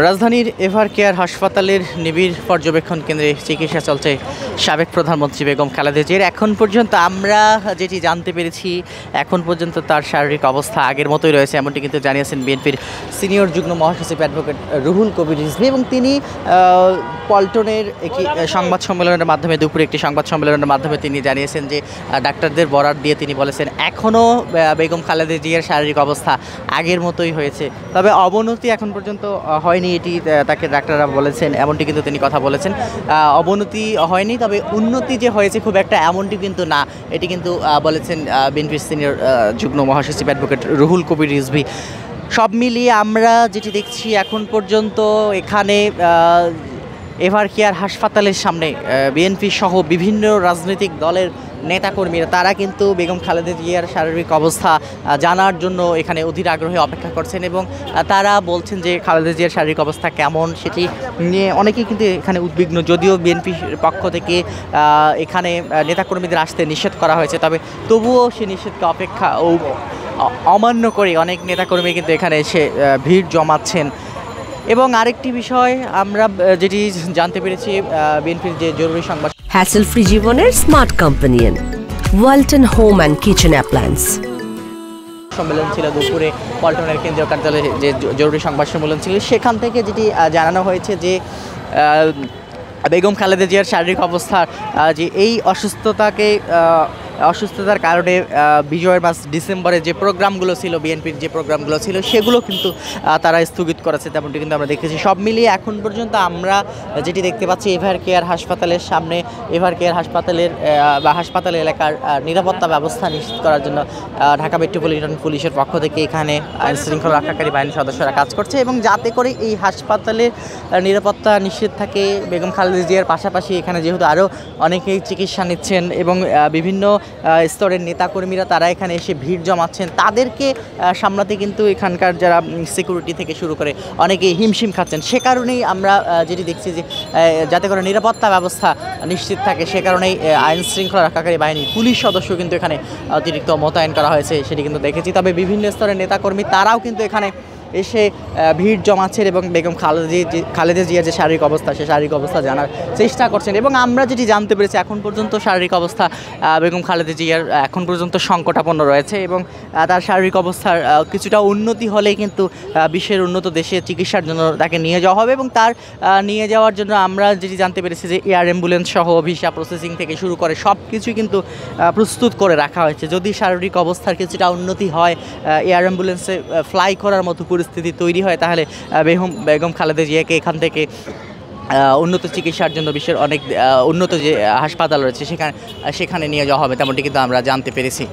রাজধানীর ever care হাসপাতালের নিবিড় পর্যবেক্ষণ কেন্দ্রে চিকিৎসা চলছে সাবেক প্রধানমন্ত্রী বেগম খালেদা জিয়ার। এখন পর্যন্ত আমরা যেটি জানতে পেরেছি, এখন পর্যন্ত তার শারীরিক অবস্থা আগের মতোই রয়েছে, এমনটি কিন্তু জানিয়েছেন বিএনপির সিনিয়র যুগ্ম মহাসচিব অ্যাডভোকেট রুহুল কবির রিজভী। এবং তিনি পল্টনের একটি সংবাদ সম্মেলনের মাধ্যমে, দুপুরে একটি সংবাদ সম্মেলনের মাধ্যমে তিনি জানিয়েছেন যে ডাক্তারদের বরাত দিয়ে তিনি বলেছেন এখনও বেগম খালেদা জিয়ার শারীরিক অবস্থা আগের মতোই হয়েছে, তবে অবনতি এখন পর্যন্ত হয়নি, এটি তাকে ডাক্তাররা বলেছেন, এমনটি কিন্তু তিনি কথা বলেছেন। অবনতি হয়নি, তবে উন্নতি যে হয়েছে খুব একটা এমনটি কিন্তু না, এটি কিন্তু বলেছেন বিএনপির সিনিয়র যুগ্ম মহাসচিব অ্যাডভোকেট রুহুল কবির রিজভী। সব মিলিয়ে আমরা যেটি দেখছি এখন পর্যন্ত এখানে এভার কেয়ার হাসপাতালের সামনে বিএনপি সহ বিভিন্ন রাজনৈতিক দলের নেতাকর্মীরা তারা কিন্তু বেগম খালেদা জিয়ার শারীরিক অবস্থা জানার জন্য এখানে অধীর আগ্রহে অপেক্ষা করছেন এবং তারা বলছেন যে খালেদা জিয়ার শারীরিক অবস্থা কেমন সেটি নিয়ে অনেকেই কিন্তু এখানে উদ্বিগ্ন। যদিও বিএনপির পক্ষ থেকে এখানে নেতাকর্মীদের আসতে নিষেধ করা হয়েছে, তবে তবুও সে নিষেধকে অপেক্ষা ও অমান্য করে অনেক নেতাকর্মী কিন্তু এখানে এসে ভিড় জমাচ্ছেন। এবং আরেকটি বিষয় আমরা যেটি জানতে পেরেছি, বিএনপির যে জরুরি সংবাদ হ্যাসেল ফ্রি জীবনের smart companion Walton home and kitchen appliance সম্মেলন ছিল দুপুরে পল্টনের কেন্দ্রীয় কার্যালয়ে, যে জরুরি সংবাদ সম্মেলন ছিল, সেখান থেকে যেটি জানানো হয়েছে যে বেগম খালেদা জিয়ার শারীরিক অবস্থার যে এই অসুস্থতার কারণে বিজয়ের মাস ডিসেম্বরে যে প্রোগ্রামগুলো ছিল, বিএনপির যে প্রোগ্রামগুলো ছিল সেগুলো কিন্তু তারা স্থগিত করেছে, তেমনটি কিন্তু আমরা দেখেছি। সব মিলিয়ে এখন পর্যন্ত আমরা যেটি দেখতে পাচ্ছি, এভার কেয়ার হাসপাতালের সামনে, এভার কেয়ার হাসপাতালের বা হাসপাতাল এলাকার নিরাপত্তা ব্যবস্থা নিশ্চিত করার জন্য ঢাকা মেট্রোপলিটন পুলিশের পক্ষ থেকে এখানে আইনশৃঙ্খলা রক্ষাকারী বাহিনীর সদস্যরা কাজ করছে এবং যাতে করে এই হাসপাতালের নিরাপত্তা নিশ্চিত থাকে। বেগম খালেদা জিয়ার পাশাপাশি এখানে যেহেতু আরও অনেকেই চিকিৎসা নিচ্ছেন এবং বিভিন্ন স্তরের নেতাকর্মীরা তারা এখানে এসে ভিড় জমাচ্ছেন, তাদেরকে সামলাতে কিন্তু এখানকার যারা সিকিউরিটি থেকে শুরু করে অনেকেই হিমশিম খাচ্ছেন। সে কারণেই আমরা যেটি দেখছি যে যাতে করে নিরাপত্তা ব্যবস্থা নিশ্চিত থাকে, সে কারণেই আইন শৃঙ্খলা রক্ষাকারী বাহিনী পুলিশ সদস্য কিন্তু এখানে অতিরিক্ত মোতায়েন করা হয়েছে, সেটি কিন্তু দেখেছি। তবে বিভিন্ন স্তরের নেতাকর্মী তারাও কিন্তু এখানে এসে ভিড় জমাচ্ছেন এবং বেগম খালেদা জিয়ার যে শারীরিক অবস্থা, সে শারীরিক অবস্থা জানার চেষ্টা করছেন। এবং আমরা যেটি জানতে পেরেছি, এখন পর্যন্ত শারীরিক অবস্থা বেগম খালেদা জিয়ার এখন পর্যন্ত সংকটাপন্ন রয়েছে এবং তার শারীরিক অবস্থার কিছুটা উন্নতি হলেই কিন্তু বিশ্বের উন্নত দেশে চিকিৎসার জন্য তাকে নিয়ে যাওয়া হবে। এবং তার নিয়ে যাওয়ার জন্য আমরা যেটি জানতে পেরেছি যে এয়ার অ্যাম্বুলেন্স সহ ভিসা প্রসেসিং থেকে শুরু করে সব কিছুই কিন্তু প্রস্তুত করে রাখা হয়েছে। যদি শারীরিক অবস্থার কিছুটা উন্নতি হয়, এয়ার অ্যাম্বুলেন্সে ফ্লাই করার মতো পরিস্থিতি তৈরি হয়, তাহলে বেগম খালেদা জিয়াকে এখান থেকে উন্নত চিকিৎসার জন্য বিশ্বের অনেক উন্নত যে হাসপাতাল রয়েছে সেখানে নিয়ে যাওয়া হবে, তেমনটি কিন্তু আমরা জানতে পেরেছি।